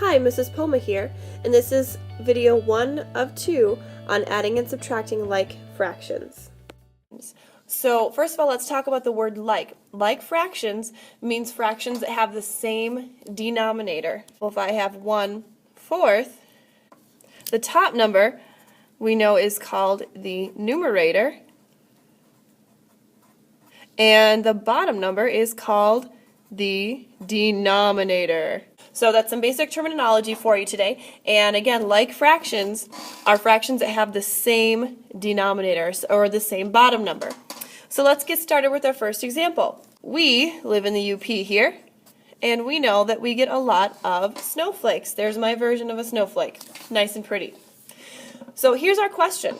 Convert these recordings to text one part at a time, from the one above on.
Hi, Mrs. Poma here, and this is video 1 of 2 on adding and subtracting like fractions. So first of all, let's talk about the word like. Like fractions means fractions that have the same denominator. Well, if I have 1/4, the top number we know is called the numerator, and the bottom number is called the denominator. So that's some basic terminology for you today. And again, like fractions are fractions that have the same denominator or the same bottom number. So let's get started with our first example. We live in the UP here, and we know that we get a lot of snowflakes. There's my version of a snowflake. Nice and pretty. So here's our question.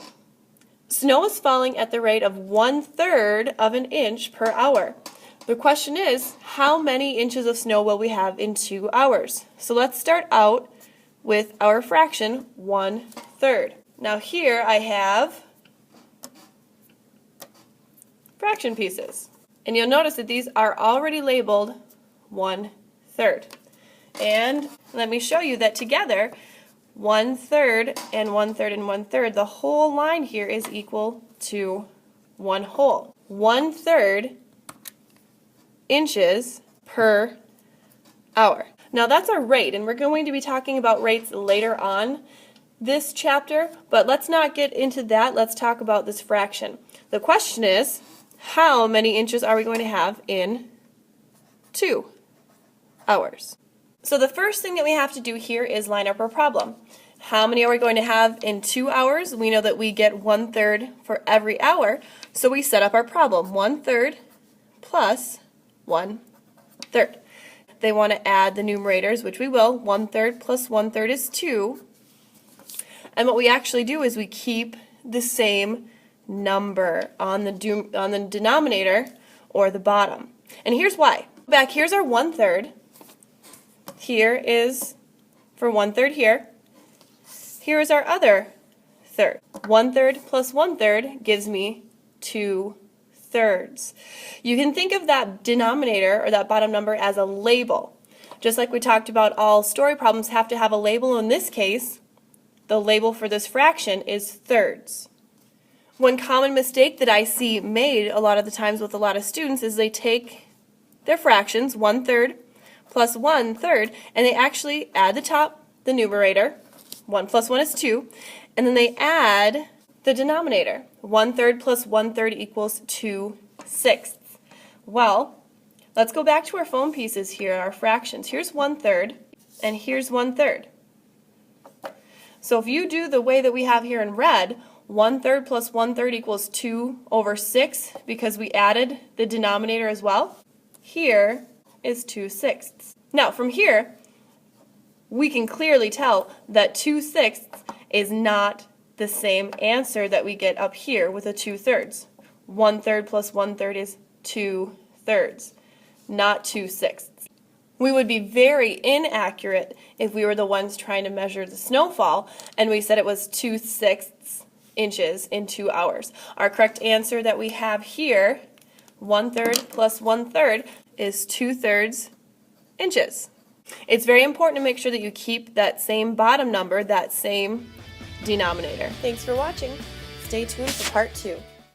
Snow is falling at the rate of 1/3 of an inch per hour. The question is, how many inches of snow will we have in 2 hours? So let's start out with our fraction 1/3. Now here I have fraction pieces. And you'll notice that these are already labeled 1/3. And let me show you that together, 1/3 and 1/3 and 1/3, the whole line here is equal to 1 whole. 1/3 inches per hour. Now that's our rate, and we're going to be talking about rates later on this chapter, but let's not get into that. Let's talk about this fraction. The question is, how many inches are we going to have in 2 hours? So the first thing that we have to do here is line up our problem. How many are we going to have in 2 hours? We know that we get 1/3 for every hour, so we set up our problem. 1/3 plus 1/3. They want to add the numerators, which we will. 1/3 plus 1/3 is 2. And what we actually do is we keep the same number on the denominator or the bottom. And here's why. Back here's our 1/3. Here is for 1/3 here. Here is our other third. 1/3 plus 1/3 gives me 2/3. You can think of that denominator or that bottom number as a label. Just like we talked about, all story problems have to have a label. In this case, the label for this fraction is thirds. One common mistake that I see made a lot of the times with a lot of students is they take their fractions, 1/3 plus 1/3, and they actually add the top, the numerator, 1 plus 1 is 2, and then they add the denominator. 1/3 plus 1/3 equals 2/6. Well, let's go back to our foam pieces here, our fractions. Here's 1/3, and here's 1/3. So if you do the way that we have here in red, 1/3 plus 1/3 equals 2/6 because we added the denominator as well. Here is 2/6. Now from here, we can clearly tell that 2/6 is not the same answer that we get up here with a 2/3. 1/3 plus 1/3 is 2/3, not 2/6. We would be very inaccurate if we were the ones trying to measure the snowfall and we said it was 2/6 inches in 2 hours. Our correct answer that we have here, 1/3 plus 1/3, is 2/3 inches. It's very important to make sure that you keep that same bottom number, that same denominator. Thanks for watching. Stay tuned for part 2.